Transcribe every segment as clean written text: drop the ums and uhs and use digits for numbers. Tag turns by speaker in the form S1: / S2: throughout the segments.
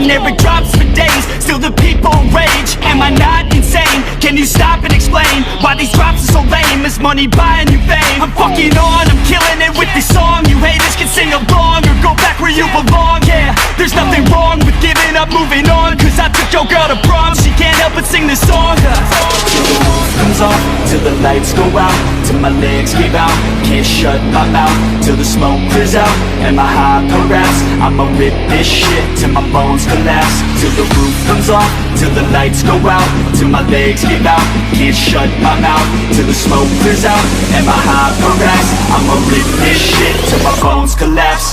S1: generic drops for days. Still the people rage. Am I not insane? Can you stop and explain why these drops are so lame? Is money buying you fame? I'm fucking on, I'm killing it with this song. You haters can sing along or go back where you belong. Yeah, there's nothing wrong with giving up, moving on. Cause I took your girl to prom, she can't help but sing this song.
S2: Till the roof comes off, till the lights go out, till my legs give out, can't shut my mouth, till the smoke clears out, and my high raps. I'ma rip this shit till my bones collapse. Till the roof comes off, till the lights go out, till my legs give out, can't shut my mouth, till the smoke clears out, and my high raps. I'ma rip this shit till my bones collapse.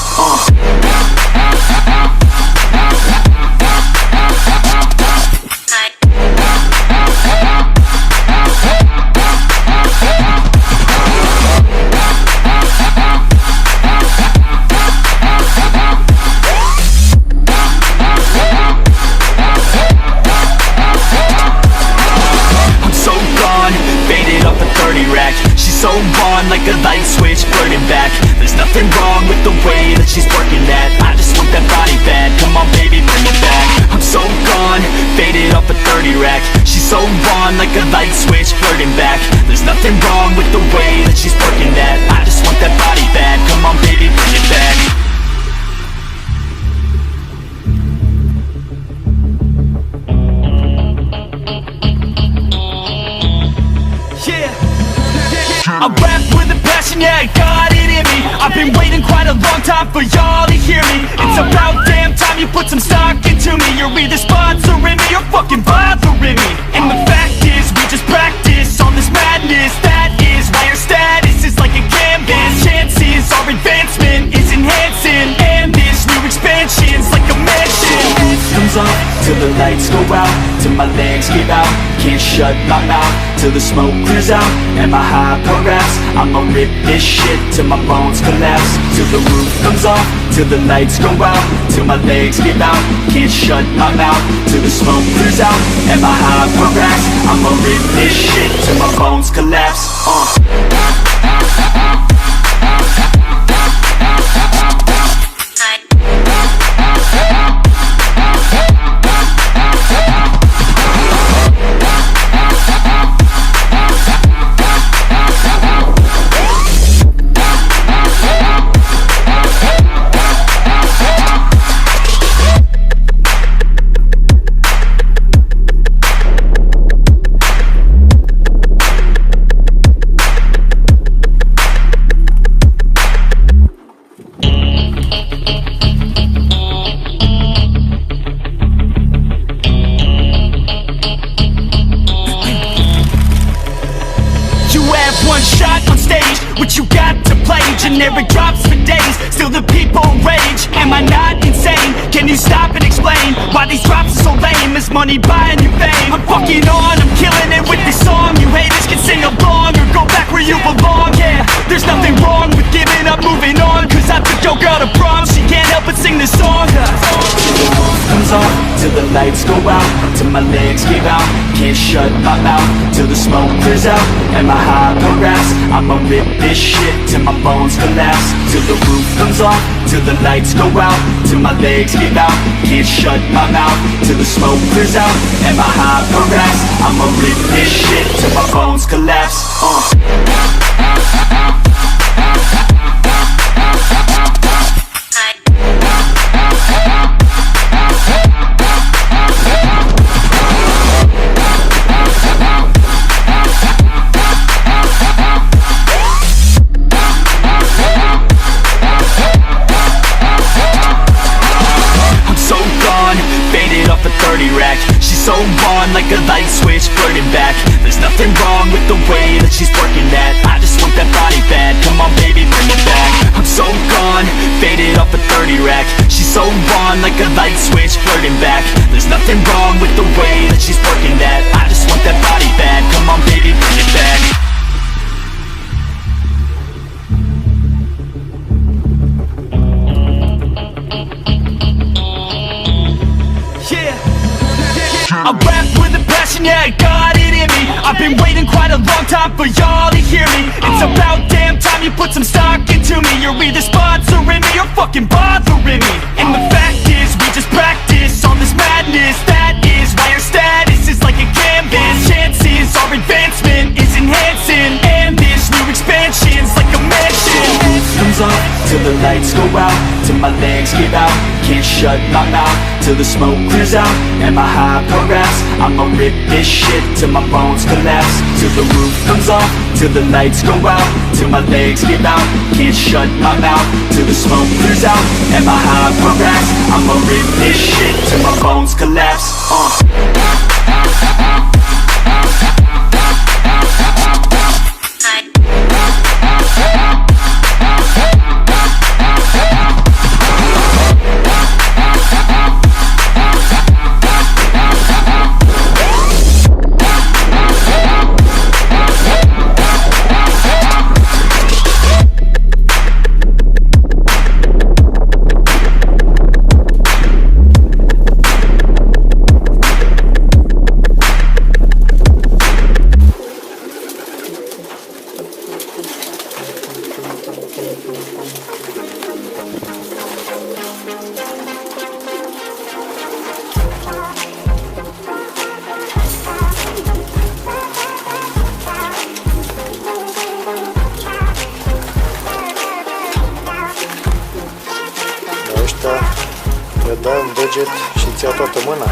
S1: So on like a light switch, flirting back. There's nothing wrong with the way that she's working that. I just want that body bad, come on baby, bring it back. I'm so gone, faded off a 30 rack. She's so on like a light switch, flirting back. There's nothing wrong with the way that she's working that. I just want that body bad, come on baby, bring it back. I rap with a passion, yeah, I got it in me. I've been waiting quite a long time for y'all to hear me. It's about damn time you put some stock into me. You're either sponsoring me or fucking bothering me. And the fact is, we just practice on this madness. That is why your status is like a canvas. Chances our advancement is enhancing, and this new expansion's like a mansion.
S2: Comes off, till the lights go out, till my legs give out, can't shut my mouth, till the smoke clears out, and my high raps. I'ma rip this shit till my bones collapse. Till the roof comes off, till the lights go out, till my legs give out, can't shut my mouth, till the smoke clears out, and my high raps. I'ma rip this shit till my bones collapse.
S1: One shot on stage, what you got to play? Generic drops for days, still the people rage. Am I not insane? Can you stop and explain why these drops are so lame? Is money buying you fame? I'm fucking on, I'm killing it with this song. You haters can sing along or go back where you belong. Yeah, there's nothing wrong with giving up, moving on. Cause I took your girl to prom, she can't help but sing this song.
S2: Till the roof comes off, till the lights go out, till my legs give out, can't shut my mouth, till the smoke clears out, and my high raps. I'ma rip this shit till my bones collapse. Till the roof comes off, till the lights go out, till my legs give out, can't shut my mouth, till the smoke clears out, and my high raps. I'ma rip this shit till my bones collapse.
S1: She's so on like a light switch, flirting back. There's nothing wrong with the way that she's working that. I just want that body bad, come on baby, bring it back. I'm so gone, faded off a 30 rack. She's so on like a light switch, flirting back. There's nothing wrong with the way that she's working that. I just want that body bad, come on baby, bring it back. I rap with a passion, yeah, I got it in me. I've been waiting quite a long time for y'all to hear me. It's about damn time you put some stock into me. You're either sponsoring me or fucking bothering me. And the fact is, we just practice on this madness. That is why your status is like a canvas. Chances our advancement is enhancing, and this new expansion's like a mansion.
S2: Comes off till the lights go out, till my legs give out. Can't shut my mouth till the smoke clears out. And my high progress, I'ma rip this shit till my bones collapse. Till the roof comes off, till the lights go out, till my legs give out. Can't shut my mouth till the smoke clears out. And my high progress, I'ma rip this shit till my bones collapse.
S3: Le dai un deget și ți ia toată mâna.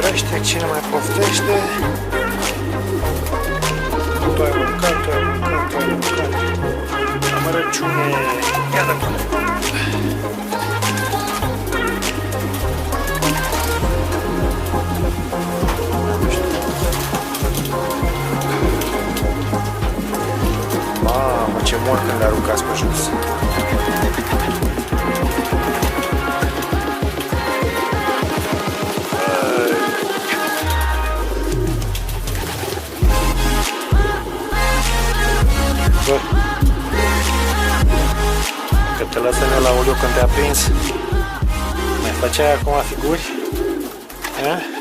S3: dorește, cine mai poftește. Tu ai mâncat, tu ai mâncat, tu ai mâncat. Amărăciune. Ia de până. Mamă, ce mor când le aruncați pe jos. Că te lasă la uliu când te-a prins. Mai făceai acum figuri? A?